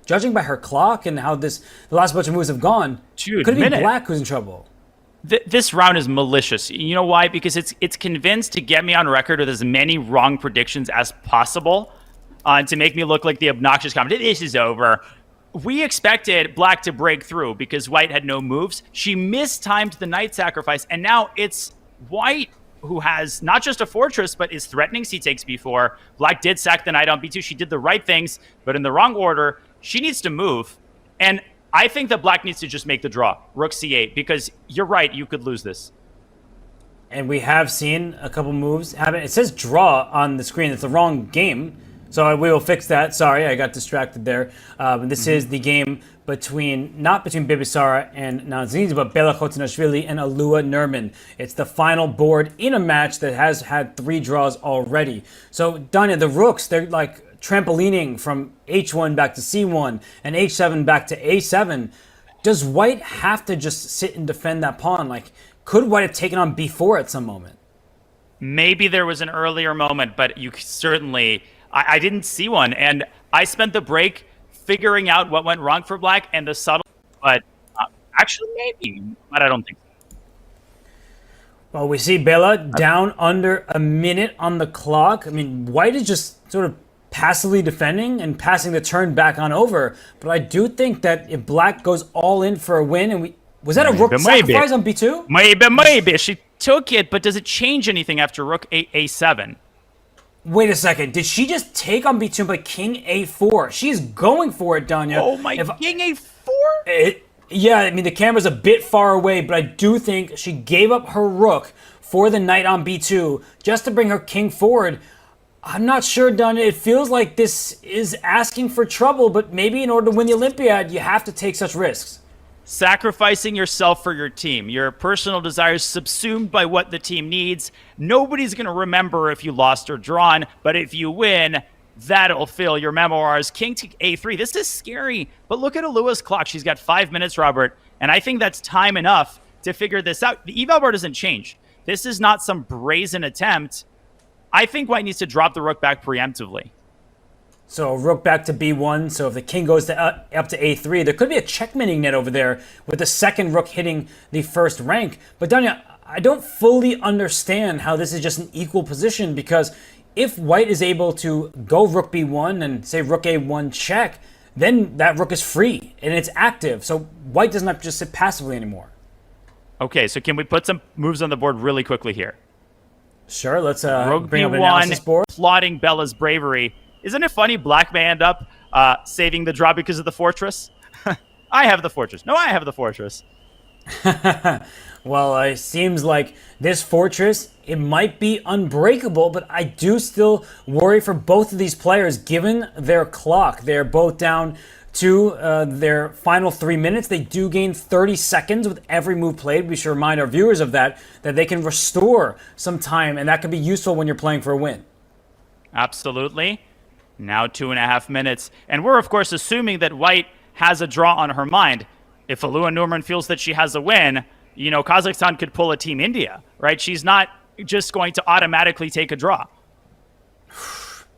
Judging by her clock and how the last bunch of moves have gone, Dude, could it be Black who's in trouble? This round is malicious. You know why? Because it's convinced to get me on record with as many wrong predictions as possible, to make me look like the obnoxious commentator. This is over. We expected Black to break through because White had no moves. She mistimed the knight sacrifice, and now it's White who has not just a fortress, but is threatening c takes b4. Black did sack the knight on b2. She did the right things, but in the wrong order. She needs to move. And I think that Black needs to just make the draw, rook c8, because you're right, you could lose this. And we have seen a couple moves happen. It says draw on the screen. It's the wrong game. So we will fix that. Sorry, I got distracted there. This is the game not between Bibisara and Nazinzi, but Bela Khotenashvili and Alua Nurman. It's the final board in a match that has had 3 draws already. So, Danya, the rooks, they're like trampolining from h1 back to c1 and h7 back to a7. Does White have to just sit and defend that pawn? Like, could White have taken on b4 at some moment? Maybe there was an earlier moment, but you certainly... I didn't see one, and I spent the break figuring out what went wrong for Black and the subtle, but actually maybe, but I don't think so. Well, we see Bela down under a minute on the clock. I mean, White is just sort of passively defending and passing the turn back on over, but I do think that if Black goes all in for a win, and was that a rook sacrifice on b2? Maybe. She took it, but does it change anything after rook a7? Wait a second. Did she just take on b2 and play king a4? She's going for it, Danya. Oh my, king a4? Yeah, I mean, the camera's a bit far away, but I do think she gave up her rook for the knight on b2 just to bring her king forward. I'm not sure, Danya. It feels like this is asking for trouble, but maybe in order to win the Olympiad, you have to take such risks. Sacrificing yourself for your team. Your personal desires subsumed by what the team needs. Nobody's going to remember if you lost or drawn, but if you win, that'll fill your memoirs. King to a3. This is scary, but look at Alua's clock. She's got 5 minutes, Robert, and I think that's time enough to figure this out. The eval bar doesn't change. This is not some brazen attempt. I think White needs to drop the rook back preemptively. So rook back to b1. So if the king goes to up to a3, there could be a checkmating net over there with the second rook hitting the first rank. But Danya, I don't fully understand how this is just an equal position, because if White is able to go rook b1 and say rook a1 check, then that rook is free and it's active. So White doesn't have to just sit passively anymore. Okay, so can we put some moves on the board really quickly here? Sure, let's rook bring up an b1, analysis board. Plotting Bela's bravery. Isn't it funny Black may end up saving the draw because of the fortress? I have the fortress. No, I have the fortress. Well, it seems like this fortress, it might be unbreakable, but I do still worry for both of these players given their clock. They're both down to their final 3 minutes. They do gain 30 seconds with every move played. We should remind our viewers of that they can restore some time, and that can be useful when you're playing for a win. Absolutely. Now 2.5 minutes. And we're, of course, assuming that White has a draw on her mind. If Alua Nurman feels that she has a win, you know, Kazakhstan could pull a Team India, right? She's not just going to automatically take a draw.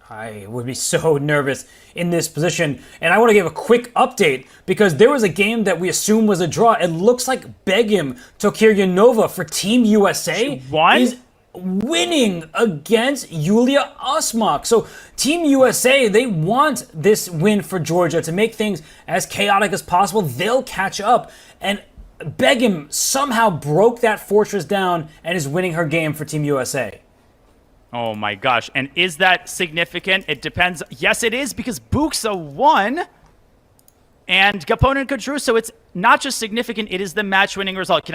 I would be so nervous in this position. And I want to give a quick update because there was a game that we assumed was a draw. It looks like Begim Tokiryanova for Team USA is winning against Yulia Osmak. So Team USA, they want this win for Georgia to make things as chaotic as possible. They'll catch up. And Begim somehow broke that fortress down and is winning her game for Team USA. Oh my gosh. And is that significant? It depends. Yes, it is, because Buksa won and Gapon and Kadru. So it's not just significant, it is the match-winning result. Can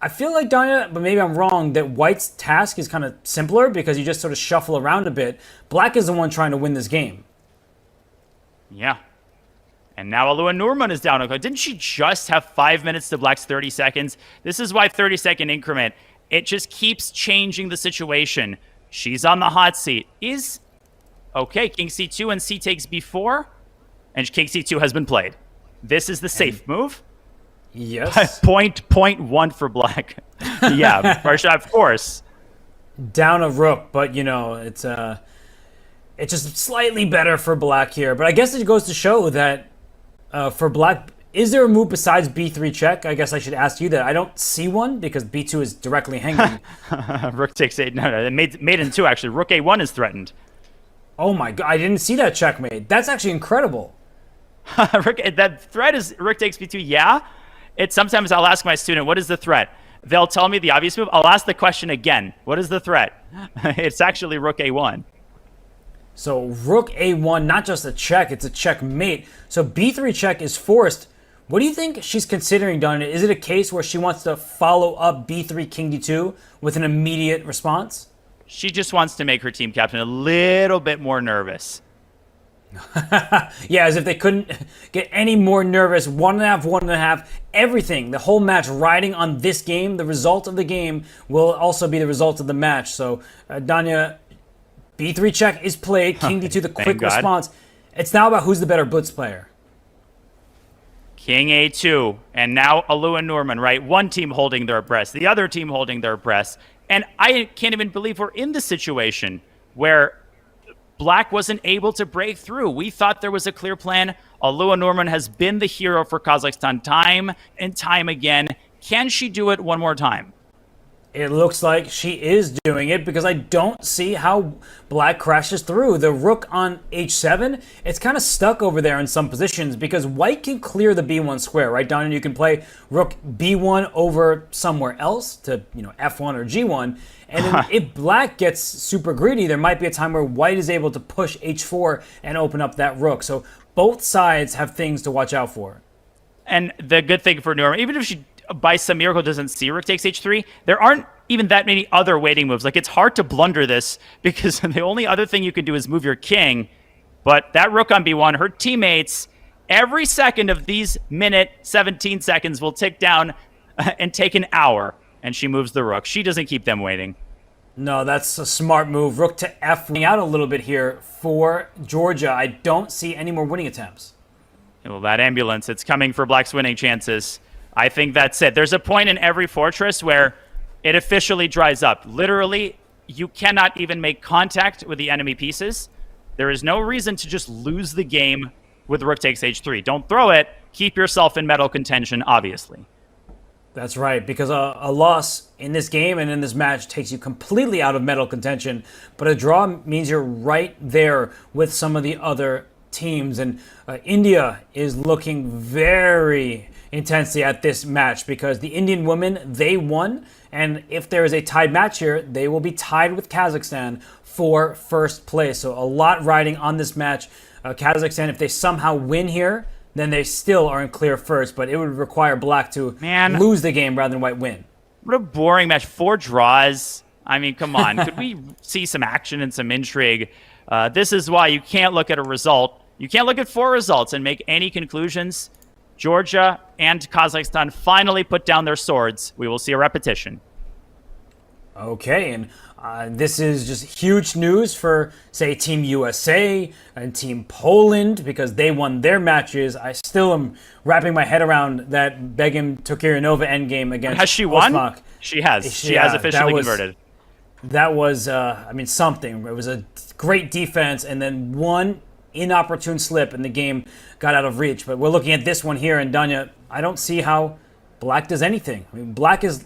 I feel like, Danya, but maybe I'm wrong, that White's task is kind of simpler because you just sort of shuffle around a bit. Black is the one trying to win this game. Yeah. And now Alua Nurman is down. Didn't she just have 5 minutes to Black's 30 seconds? This is why 30-second increment. It just keeps changing the situation. She's on the hot seat. Okay, King C2 and C takes B4. And King C2 has been played. This is the safe move. Yes. Point 1 for Black. Yeah, Marsha, of course. Down a rook, but, you know, it's It's just slightly better for black here. But I guess it goes to show that for black, is there a move besides b3 check? I guess I should ask you that. I don't see one because b2 is directly hanging. Rook takes 8. No, mate in 2, actually. Rook a1 is threatened. Oh my god, I didn't see that checkmate. That's actually incredible. That threat is rook takes b2. Yeah. Sometimes I'll ask my student, what is the threat? They'll tell me the obvious move. I'll ask the question again. What is the threat? It's actually rook a1. So rook a1, not just a check, it's a checkmate. So b3 check is forced. What do you think she's considering, Donna? Is it a case where she wants to follow up b3 king d2 with an immediate response? She just wants to make her team captain a little bit more nervous. Yeah, as if they couldn't get any more nervous. 1.5, 1.5, everything. The whole match riding on this game. The result of the game will also be the result of the match. So, Danya, b3 check is played. King d2, the quick response. It's now about who's the better blitz player. King a2, and now Alua Nurman, right? One team holding their breath, the other team holding their breath. And I can't even believe we're in this situation where black wasn't able to break through. We thought there was a clear plan. Alua Nurman has been the hero for Kazakhstan time and time again. Can she do it one more time? It looks like she is doing it because I don't see how black crashes through. The rook on h7, it's kind of stuck over there in some positions because white can clear the b1 square, right, Don? And you can play rook b1 over somewhere else to, f1 or g1. And then if black gets super greedy, there might be a time where white is able to push h4 and open up that rook. So both sides have things to watch out for. And the good thing for Nurman, even if she by some miracle doesn't see rook takes h3, there aren't even that many other waiting moves. Like, it's hard to blunder this because the only other thing you can do is move your king. But that rook on b1, her teammates, every second of these minute 17 seconds will tick down and take an hour. And she moves the rook. She doesn't keep them waiting. No, that's a smart move. Rook to f1 out a little bit here for Georgia. I don't see any more winning attempts. Well, that ambulance, it's coming for black's winning chances. I think that's it. There's a point in every fortress where it officially dries up. Literally, you cannot even make contact with the enemy pieces. There is no reason to just lose the game with rook takes h3. Don't throw it. Keep yourself in medal contention, obviously. That's right, because a loss in this game and in this match takes you completely out of medal contention, but a draw means you're right there with some of the other teams. And India is looking very intensely at this match because the Indian women, they won. And if there is a tied match here, they will be tied with Kazakhstan for first place. So a lot riding on this match. Kazakhstan, if they somehow win here, then they still are in clear first. But it would require black to lose the game rather than white win. What a boring match. 4 draws. I mean, come on. Could we see some action and some intrigue? This is why you can't look at a result. You can't look at 4 results and make any conclusions. Georgia and Kazakhstan finally put down their swords. We will see a repetition. Okay, and this is just huge news for, say, Team USA and Team Poland because they won their matches. I still am wrapping my head around that Begim Tokirinova endgame against Has she won? Osmak. She has. She has officially converted. That was, something. It was a great defense, and then one inopportune slip, and the game got out of reach. But we're looking at this one here, and Danya, I don't see how black does anything. I mean, black is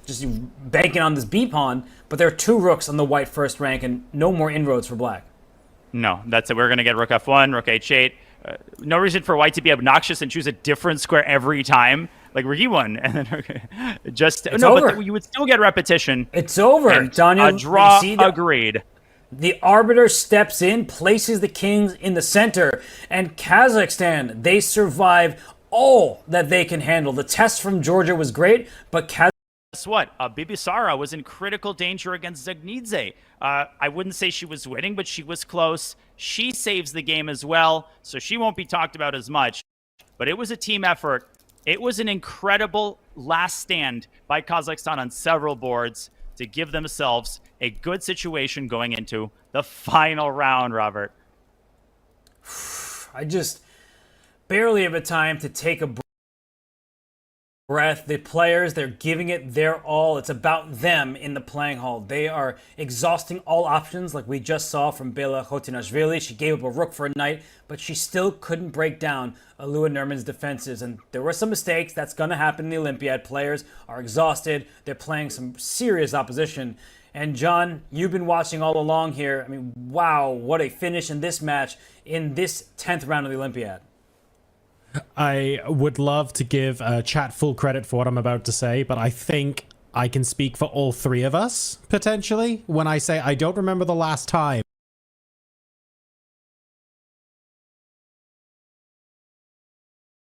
just banking on this B pawn, but there are 2 rooks on the white first rank, and no more inroads for black. No, that's it. We're going to get rook f1, rook h8. No reason for white to be obnoxious and choose a different square every time. Like rook e1, and then it's over. But you would still get repetition. It's over, Danya. A draw agreed. The arbiter steps in, places the kings in the center, and Kazakhstan, they survive all that they can handle. The test from Georgia was great, but guess what? Bibisara was in critical danger against Zagnidze. I wouldn't say she was winning, but she was close. She saves the game as well, so she won't be talked about as much. But it was a team effort. It was an incredible last stand by Kazakhstan on several boards to give themselves a good situation going into the final round, Robert. I just barely have a time to take a break. breath. The players, they're giving it their all. It's about them in the playing hall. They are exhausting all options, like we just saw from Bela Khotenashvili. She gave up a rook for a knight, but she still couldn't break down Alua Nurman's defenses. And there were some mistakes. That's going to happen in the Olympiad. Players are exhausted. They're playing some serious opposition. And John, you've been watching all along here. I mean, wow, what a finish in this match in this 10th round of the Olympiad. I would love to give chat full credit for what I'm about to say, but I think I can speak for all three of us, potentially, when I say I don't remember the last time